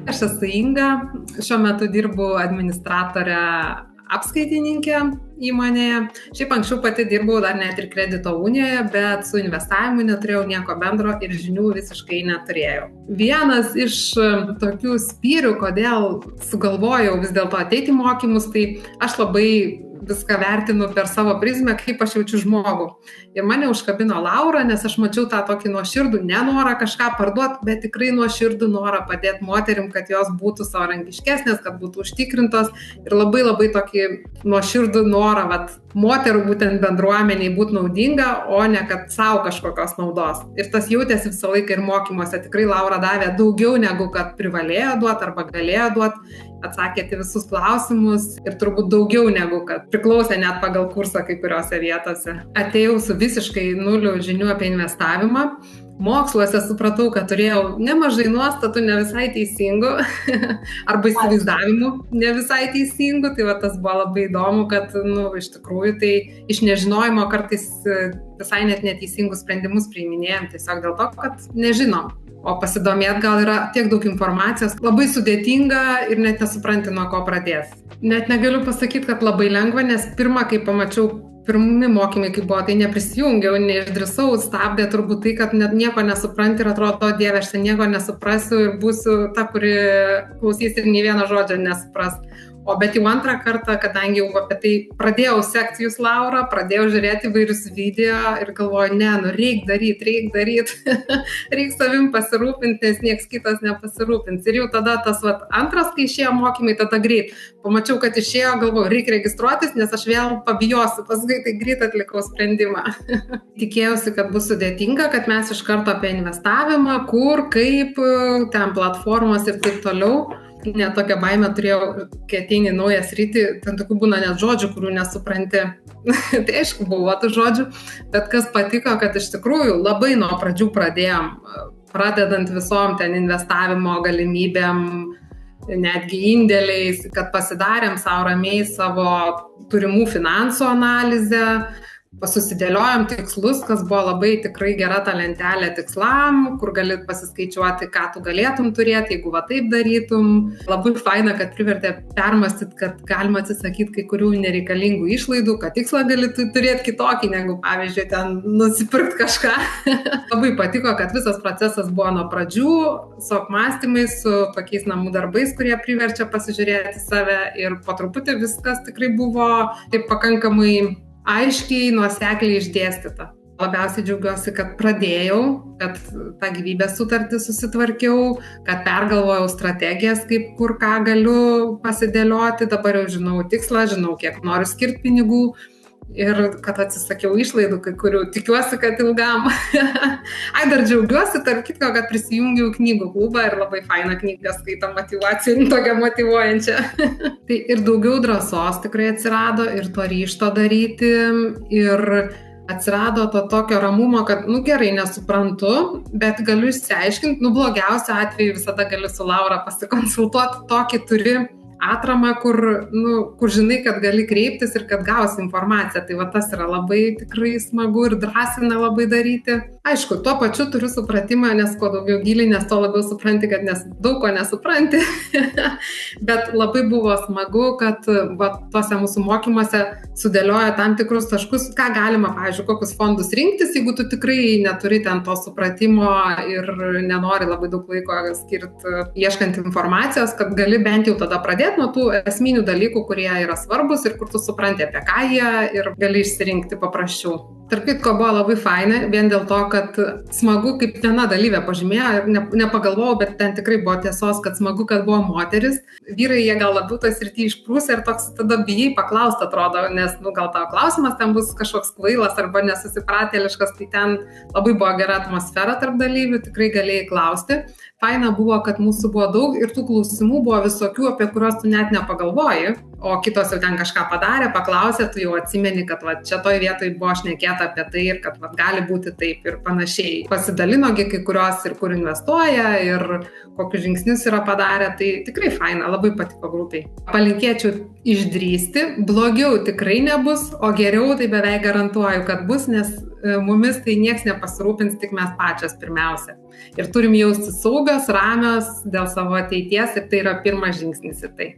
Aš esu Inga, šiuo metu dirbu administratorę apskaitininkę įmonėje. Šiaip anksčiau pati dirbau dar net ir kredito unijoje, bet su investavimu neturėjau nieko bendro ir žinių visiškai neturėjau. Vienas iš tokių spyrių, kodėl sugalvojau vis dėlto ateiti mokymus, tai aš labai viską vertinu per savo prizmę, kaip aš jaučiu žmogų. Ir mane užkabino Laura, nes aš mačiau tą tokį nuoširdų nenorą kažką parduoti, bet tikrai nuoširdų norą padėti moterim, kad jos būtų savarankiškesnės, kad būtų užtikrintos ir labai tokį nuoširdų norą, moterų būtent bendruomeniai būti naudinga, o ne kad savo kažkokios naudos. Ir tas jautėsi visą laiką ir mokymuose. Tikrai Laura davė daugiau negu kad privalėjo duoti arba galėjo duoti, atsakėte visus klausimus ir turbūt daugiau negu kad priklausė net pagal kursą kai kuriuose vietose. Atėjau su visiškai nuliu žinių apie investavimą. Moksluose supratau, kad turėjau nemažai nuostatų ne visai teisingų arba įsivaizdavimų ne visai teisingų. Tai tas buvo labai įdomu, kad iš tikrųjų tai iš nežinojimo kartais visai net neteisingus sprendimus priiminėjom tiesiog dėl to, kad nežinom. O pasidomėt gal yra tiek daug informacijos, labai sudėtinga ir net nesupranti, nuo ko pradės. Net negaliu pasakyti, kad labai lengva, nes kai pamačiau pirmi mokymai, kai buvo, tai neprisijungiau, neišdrįsau, stabdė turbūt tai, kad net nieko nesupranti ir atrodo, Dieve, aš nieko nesuprasiu ir būsiu ta, kuri klausys ir nei vieno žodžio nesupras. Bet jau antrą kartą, kadangi jau apie tai pradėjau sekti jūs, Laura, pradėjau žiūrėti įvairius video ir galvoju, reik daryt, reik savim pasirūpinti, nes nieks kitas nepasirūpins. Ir jau tada tas antras, kai išėjo mokymai, tada greit. Pamačiau, kad išėjo, galvoju, reik registruotis, nes aš vėl pabijosiu, paskui tai greit atlikau sprendimą. Tikėjausi, kad bus sudėtinga, kad mes iš karto apie investavimą, kur, kaip, ten platformos ir taip toliau. Net tokią baimę turėjau, kai ateini naują sritį, ten tokių būna net žodžių, kurių nesupranti. Tai aišku, buvo tų žodžių, bet kas patiko, kad iš tikrųjų labai nuo pradžių pradėjom, pradedant visom ten investavimo galimybėm, netgi indėliais, kad pasidarėm savo ramiai savo turimų finansų analizę, susidėliojom tikslus, kas buvo labai tikrai gera ta lentelė tikslam, kur gali pasiskaičiuoti, ką tu galėtum turėti, jeigu taip darytum. Labai faina, kad privertė permastyti, kad galima atsisakyti kai kurių nereikalingų išlaidų, kad tikslą gali turėti kitokį, negu pavyzdžiui ten nusipirkti kažką. Labai patiko, kad visas procesas buvo nuo pradžių, su apmąstymais, su tokiais namų darbais, kurie priverčia pasižiūrėti save ir po truputį viskas tikrai buvo taip pakankamai aiškiai, nuosekliai išdėstyta. Labiausiai džiaugiuosi, kad pradėjau, kad tą gyvybės sutartį susitvarkiau, kad pergalvojau strategijas, kaip kur ką galiu pasidėlioti. Dabar jau žinau tikslą, žinau, kiek noriu skirti pinigų ir kad atsisakiau išlaidų, kai kurių tikiuosi, kad ilgam. Dar džiaugiuosi, tarp kitko, kad prisijungiau knygų klubą ir labai faina knyga skaita motyvaciją, tokia motyvuojančia. Tai ir daugiau drąsos tikrai atsirado ir to ryžto daryti ir atsirado to tokio ramumo, kad, gerai, nesuprantu, bet galiu išsiaiškinti, blogiausiu atveju visada galiu su Laura pasikonsultuoti, tokį turi atramą, kur žinai, kad gali kreiptis ir kad gausi informaciją. Tai tas yra labai tikrai smagu ir drąsina labai daryti. Aišku, tuo pačiu turiu supratimą, nes kuo daugiau gilinės, tuo labiau supranti, kad daug ko nesupranti. Bet labai buvo smagu, kad tuose mūsų mokymuose sudėlioja tam tikrus taškus, ką galima, pavyzdžiui, kokius fondus rinktis, jeigu tu tikrai neturi ten to supratimo ir nenori labai daug laiko skirti ieškant informacijos, kad gali bent jau tada pradėti nuo tų esminių dalykų, kurie yra svarbus ir kur tu supranti apie ką jie ir gali išsirinkti paprasčiau. Tarp kitko buvo labai faina, vien dėl to, kad smagu, kaip viena dalyvė pažymėjo, ir nepagalvojau, bet ten tikrai buvo tiesos, kad smagu, kad buvo moteris. Vyrai, jie gal labiau tas rytį išprūsė ir toks tada bijai paklausti, atrodo, nes gal tavo klausimas ten bus kažkoks kvailas arba nesusipratėliškas, tai ten labai buvo gera atmosfera tarp dalyvių, tikrai galėjai klausti. Faina buvo, kad mūsų buvo daug ir tų klausimų buvo visokių, apie kuriuos tu net nepagalvoji, o kitos jau ten kažką padarė, paklausė, tu jau atsimeni, kad čia toj vietoj buvo šnekėta apie tai ir kad gali būti taip ir panašiai. Pasidalinogi kai kurios ir kur investuoja ir kokius žingsnius yra padarę, tai tikrai faina, labai patiko grupiai. Palinkėčiau išdrįsti, blogiau tikrai nebus, o geriau tai beveik garantuoju, kad bus, nes mumis tai nieks nepasirūpins, tik mes pačios pirmiausia. Ir turim jausti saugios, ramios dėl savo ateities ir tai yra pirmas žingsnis į tai.